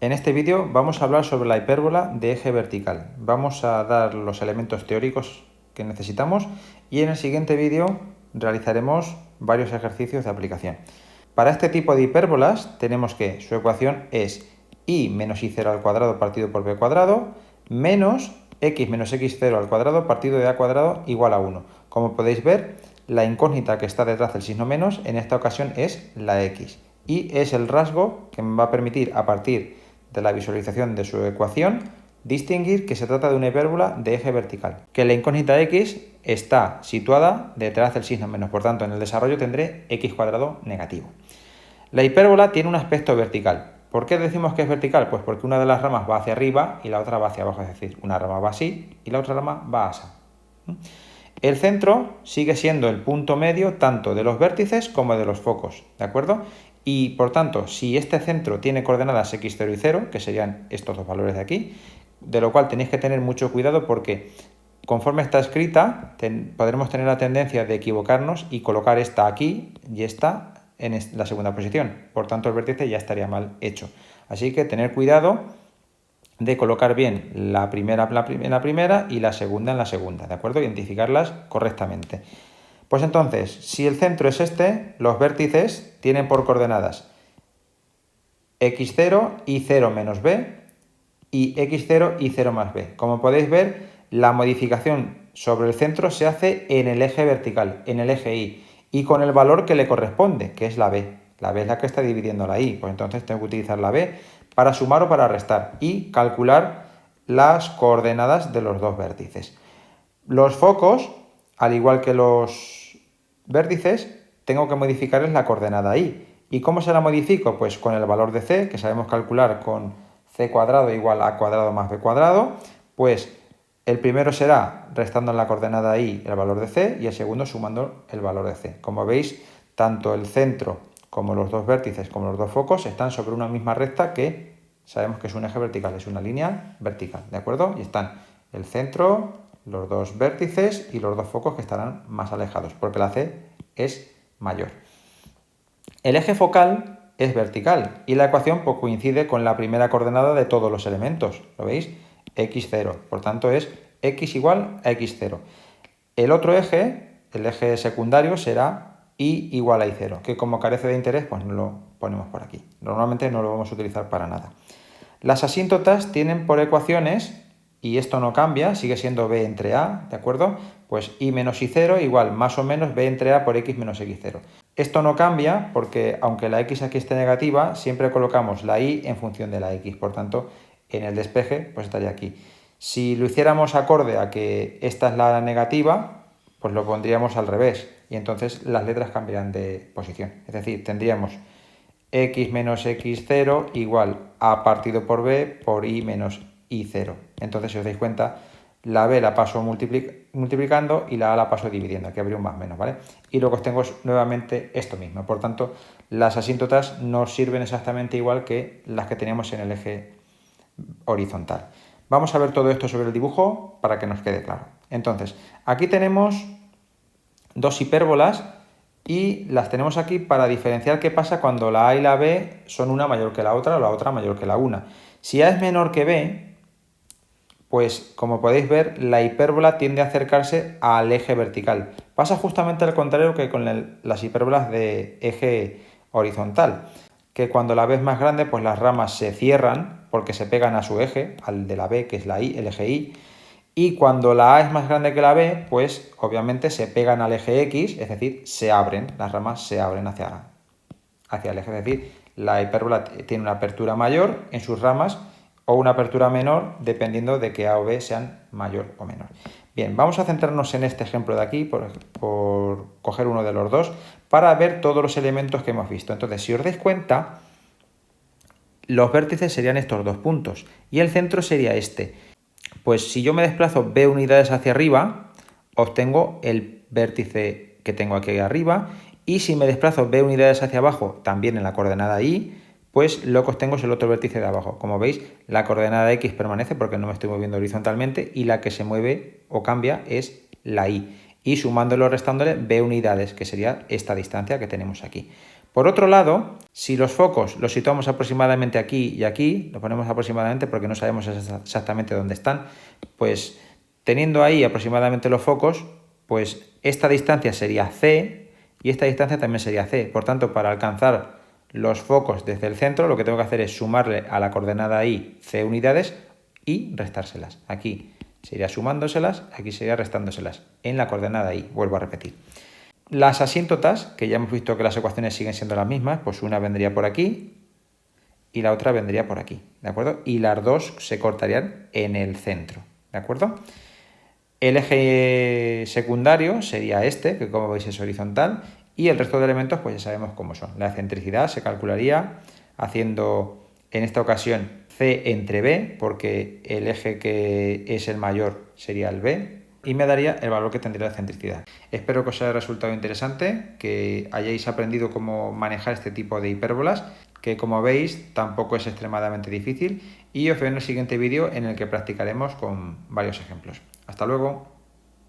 En este vídeo vamos a hablar sobre la hipérbola de eje vertical. Vamos a dar los elementos teóricos que necesitamos y en el siguiente vídeo realizaremos varios ejercicios de aplicación. Para este tipo de hipérbolas tenemos que su ecuación es y menos y0 al cuadrado partido por b cuadrado menos x menos x0 al cuadrado partido de a cuadrado igual a 1. Como podéis ver, la incógnita que está detrás del signo menos en esta ocasión es la x y es el rasgo que me va a permitir a partir de la visualización de su ecuación distinguir que se trata de una hipérbola de eje vertical, que la incógnita x está situada detrás del signo menos, por tanto en el desarrollo tendré x cuadrado negativo. La hipérbola tiene un aspecto vertical. ¿Por qué decimos que es vertical? Pues porque una de las ramas va hacia arriba y la otra va hacia abajo, es decir, una rama va así y la otra rama va así. El centro sigue siendo el punto medio tanto de los vértices como de los focos, ¿de acuerdo? Y por tanto, si este centro tiene coordenadas x0 y 0, que serían estos dos valores de aquí, de lo cual tenéis que tener mucho cuidado porque conforme está escrita, podremos tener la tendencia de equivocarnos y colocar esta aquí y esta en la segunda posición. Por tanto, el vértice ya estaría mal hecho. Así que tener cuidado de colocar bien la primera en la primera y la segunda en la segunda, ¿de acuerdo? Identificarlas correctamente. Pues entonces, si el centro es este, los vértices tienen por coordenadas x0 y 0 menos b y x0 y 0 más b. Como podéis ver, la modificación sobre el centro se hace en el eje vertical, en el eje y con el valor que le corresponde, que es la b. La b es la que está dividiendo la y, pues entonces tengo que utilizar la b para sumar o para restar y calcular las coordenadas de los dos vértices. Los focos, al igual que los vértices, tengo que modificarles la coordenada y. ¿Y cómo se la modifico? Pues con el valor de c, que sabemos calcular con c cuadrado igual a cuadrado más b cuadrado, pues el primero será restando en la coordenada y el valor de c y el segundo sumando el valor de c. Como veis, tanto el centro como los dos vértices como los dos focos están sobre una misma recta que sabemos que es un eje vertical, es una línea vertical, ¿de acuerdo? Y están el centro, los dos vértices y los dos focos que estarán más alejados, porque la c es mayor. El eje focal es vertical y la ecuación pues, coincide con la primera coordenada de todos los elementos, ¿lo veis? x0, por tanto es x igual a x0. El otro eje, el eje secundario, será y igual a y0, que como carece de interés, pues no lo ponemos por aquí. Normalmente no lo vamos a utilizar para nada. Las asíntotas tienen por ecuaciones, y esto no cambia, sigue siendo b entre a, ¿de acuerdo? Pues y menos y0 igual más o menos b entre a por x menos x0. Esto no cambia porque aunque la x aquí esté negativa, siempre colocamos la y en función de la x, por tanto, en el despeje pues estaría aquí. Si lo hiciéramos acorde a que esta es la negativa, pues lo pondríamos al revés y entonces las letras cambiarán de posición. Es decir, tendríamos x menos x0 igual a partido por b por y menos y0. Entonces, si os dais cuenta, la b la paso multiplicando y la a la paso dividiendo. Aquí habría un más menos, ¿vale? Y luego tengo nuevamente esto mismo. Por tanto, las asíntotas no sirven exactamente igual que las que teníamos en el eje horizontal. Vamos a ver todo esto sobre el dibujo para que nos quede claro. Entonces, aquí tenemos dos hipérbolas y las tenemos aquí para diferenciar qué pasa cuando la a y la b son una mayor que la otra o la otra mayor que la una. Si a es menor que b, pues como podéis ver, la hipérbola tiende a acercarse al eje vertical. Pasa justamente al contrario que con las hipérbolas de eje horizontal, que cuando la b es más grande, pues las ramas se cierran porque se pegan a su eje, al de la b, que es la y, el eje y. Y cuando la A es más grande que la B, pues obviamente se pegan al eje X, es decir, se abren, las ramas se abren hacia el eje. Es decir, la hipérbola tiene una apertura mayor en sus ramas o una apertura menor dependiendo de que A o B sean mayor o menor. Bien, vamos a centrarnos en este ejemplo de aquí, por coger uno de los dos, para ver todos los elementos que hemos visto. Entonces, si os dais cuenta, los vértices serían estos dos puntos y el centro sería este. Pues si yo me desplazo b unidades hacia arriba, obtengo el vértice que tengo aquí arriba, y si me desplazo b unidades hacia abajo, también en la coordenada y, pues lo que obtengo es el otro vértice de abajo. Como veis, la coordenada x permanece porque no me estoy moviendo horizontalmente y la que se mueve o cambia es la y. Y sumándolo o restándole b unidades, que sería esta distancia que tenemos aquí. Por otro lado, si los focos los situamos aproximadamente aquí y aquí, lo ponemos aproximadamente porque no sabemos exactamente dónde están, pues teniendo ahí aproximadamente los focos, pues esta distancia sería C y esta distancia también sería C. Por tanto, para alcanzar los focos desde el centro, lo que tengo que hacer es sumarle a la coordenada I C unidades y restárselas. Aquí sería sumándoselas, aquí sería restándoselas en la coordenada I, vuelvo a repetir. Las asíntotas, que ya hemos visto que las ecuaciones siguen siendo las mismas, pues una vendría por aquí y la otra vendría por aquí, ¿de acuerdo? Y las dos se cortarían en el centro, ¿de acuerdo? El eje secundario sería este, que como veis es horizontal, y el resto de elementos pues ya sabemos cómo son. La excentricidad se calcularía haciendo, en esta ocasión, C entre B, porque el eje que es el mayor sería el B, y me daría el valor que tendría la excentricidad. Espero que os haya resultado interesante, que hayáis aprendido cómo manejar este tipo de hipérbolas, que como veis tampoco es extremadamente difícil, y os veo en el siguiente vídeo en el que practicaremos con varios ejemplos. Hasta luego.